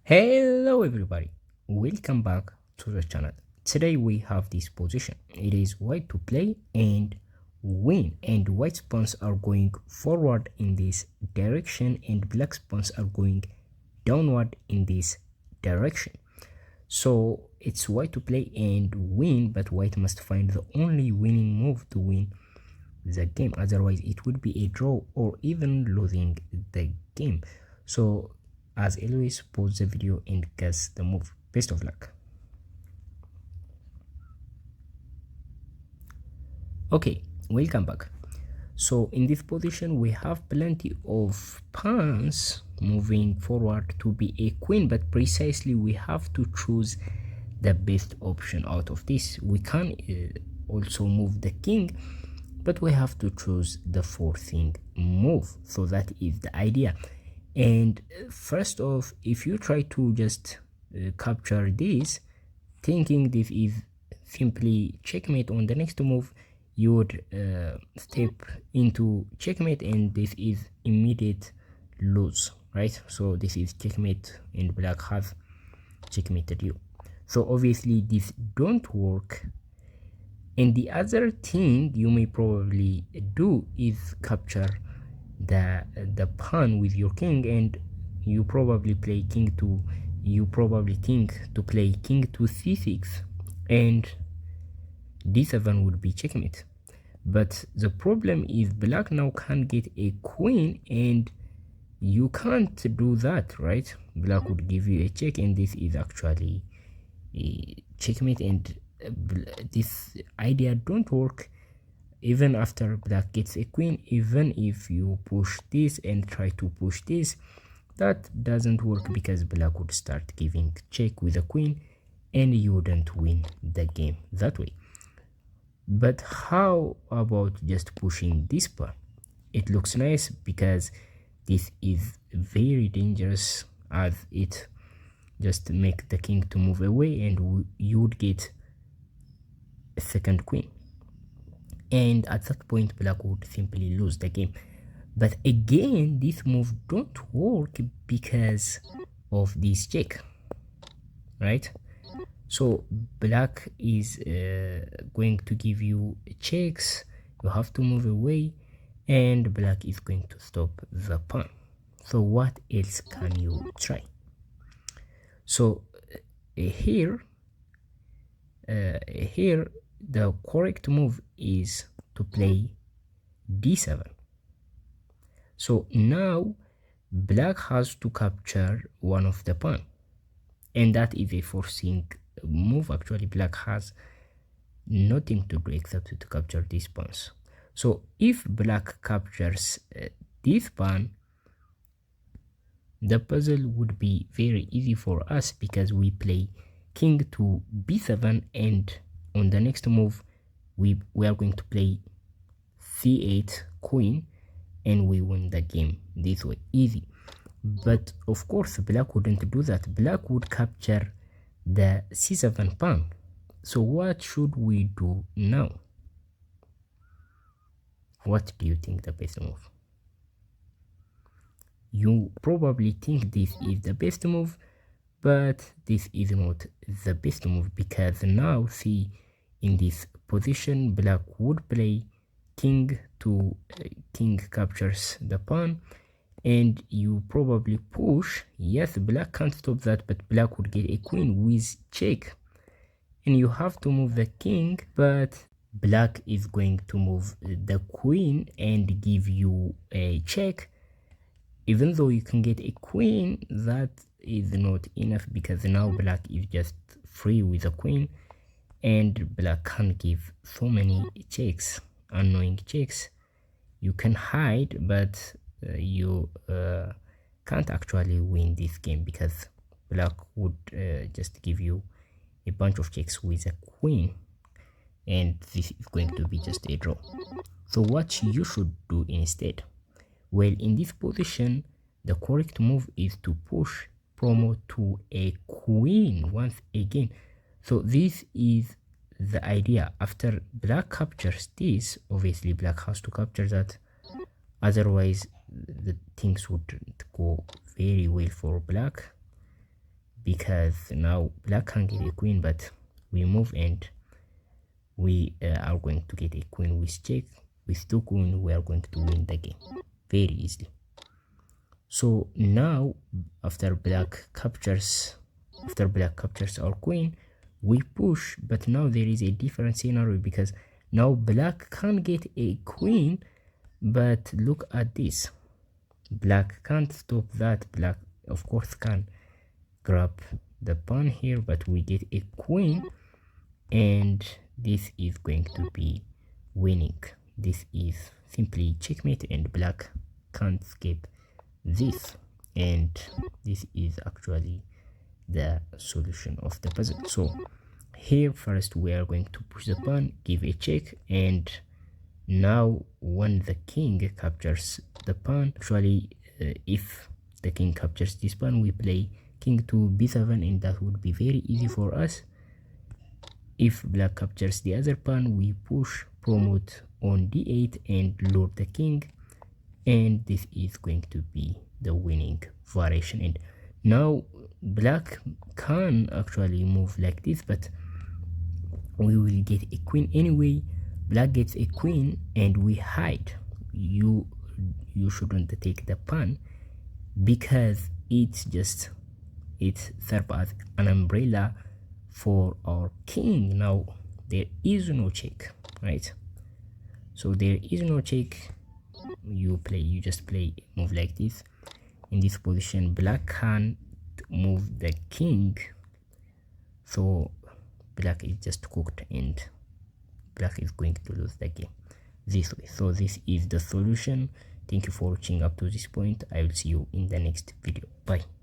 Hello everybody, welcome back to the channel. Today we have this position. It is white to play and win, and white pawns are going forward in this direction and black pawns are going downward in this direction. So it's white to play and win, but white must find the only winning move to win the game, otherwise it would be a draw or even losing the game. So as always, pause the video and guess the move. Best of luck. Okay, welcome back. So in this position we have plenty of pawns moving forward to be a queen, but precisely we have to choose the best option out of this. We can also move the king, but we have to choose the forcing move. So that is the idea. And first off, if you try to just capture this, thinking this is simply checkmate on the next move, you would step into checkmate, and this is immediate lose, right? So this is checkmate and black has checkmated you. So obviously this don't work. And the other thing you may probably do is capture the pawn with your king, and you probably play king to think to play king to c6, and d7 would be checkmate. But the problem is black now can get a queen, and you can't do that, right? Black would give you a check, and this is actually a checkmate, and this idea don't work. Even after black gets a queen, even if you push this and try to push this, that doesn't work because black would start giving check with a queen and you wouldn't win the game that way. But how about just pushing this pawn? It looks nice because this is very dangerous, as it just make the king to move away and you would get a second queen, and at that point black would simply lose the game. But again, this move don't work because of this check, right? So black is going to give you checks, you have to move away, and black is going to stop the pawn. So what else can you try? So here the correct move is to play d7. So now black has to capture one of the pawn, and that is a forcing move. Actually black has nothing to do except to capture these pawns. So if black captures this pawn, the puzzle would be very easy for us because we play king to b7, and on the next move we are going to play c8 queen, and we win the game this way, easy. But of course black wouldn't do that. Black would capture the c7 pawn. So what should we do now? What do you think the best move? You probably think this is the best move, but this is not the best move, because now see, in this position black would play king to king captures the pawn, and you probably push. Yes, black can't stop that, but black would get a queen with check, and you have to move the king, but black is going to move the queen and give you a check. Even though you can get a queen, that is not enough, because now black is just free with a queen, and black can give so many checks, annoying checks. You can hide, but you can't actually win this game, because black would just give you a bunch of checks with a queen, and this is going to be just a draw. So what you should do instead? Well, in this position the correct move is to push promo to a queen once again. So this is the idea. After black captures this, obviously black has to capture that, otherwise the things wouldn't go very well for black. because now black can get a queen, but we move and we are going to get a queen with check. With 2 queen we are going to win the game very easily. So now after black captures our queen, we push, but now there is a different scenario because now black can get a queen, but look at this. Black can't stop that. Black of course can grab the pawn here, but we get a queen, and this is going to be winning. This is simply checkmate, and black can't skip this, and this is actually the solution of the puzzle. So here first we are going to push the pawn, give a check, and now when the king captures the pawn, actually if the king captures this pawn, we play king to b7, and that would be very easy for us. If black captures the other pawn, we push, promote on d8 and lure the king, and this is going to be the winning variation. And now black can actually move like this, but we will get a queen anyway. Black gets a queen and we hide. You shouldn't take the pawn because it serves as an umbrella for our king. Now there is no check, right? So there is no check. You just play move like this. In this position black can't move the king, so black is just cooked and black is going to lose the game this way. So this is the solution. Thank you for watching up to this point. I will see you in the next video. Bye.